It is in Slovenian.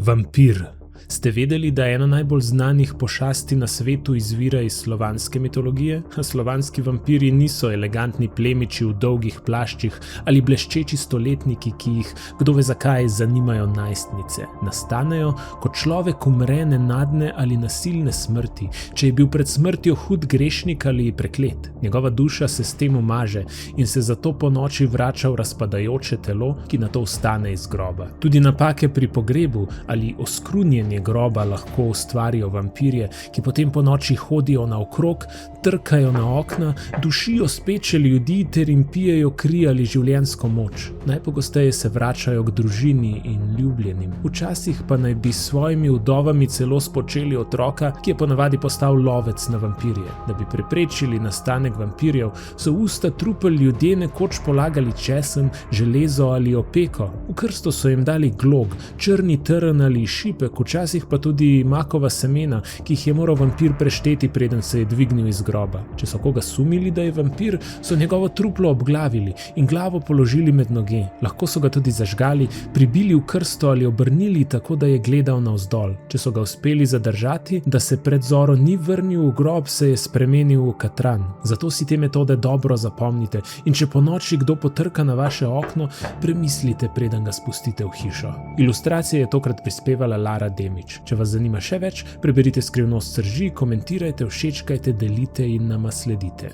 Vampir. Ste vedeli, da ena najbolj znanih pošasti na svetu izvira iz slovanske mitologije? Slovanski vampirji niso elegantni plemiči v dolgih plaščih ali bleščeči stoletniki, ki jih, kdo ve zakaj, zanimajo najstnice. Nastanejo, ko človek umre nenadne ali nasilne smrti, če je bil pred smrtjo hud grešnik ali preklet. Njegova duša se s tem umaže in se zato po noči vrača v razpadajoče telo, ki nato vstane iz groba. Tudi napake pri pogrebu ali oskrunjenje groba lahko ustvarijo vampirje, ki potem po noči hodijo naokrog, trkajo na okna, dušijo speče ljudi ter jim pijejo kri ali življenjsko moč. Najpogosteje se vračajo k družini in ljubljenim. Včasih pa naj bi s svojimi vdovami celo spočeli otroka, ki je ponavadi postal lovec na vampirje. Da bi preprečili nastanek vampirjev, so v usta trupel ljudje nekoč polagali česen, železo ali opeko. V krsto so jim dali glog, črni trn ali šipek, včasih pa tudi makova semena, ki jih je moral vampir prešteti, preden se je dvignil iz groba. Če so koga sumili, da je vampir, so njegovo truplo obglavili in glavo položili med noge. Lahko so ga tudi zažgali, pribili v krsto ali obrnili tako, da je gledal navzdol. Če so ga uspeli zadržati, da se pred zoro ni vrnil v grob, se je spremenil v katran. Zato si te metode dobro zapomnite in če po noči kdo potrka na vaše okno, premislite, preden ga spustite v hišo. Ilustracije je tokrat prispevala Lara Demič. Če vas zanima še več, preberite Skrivnost srži, komentirajte, všečkajte, delite in nama sledite.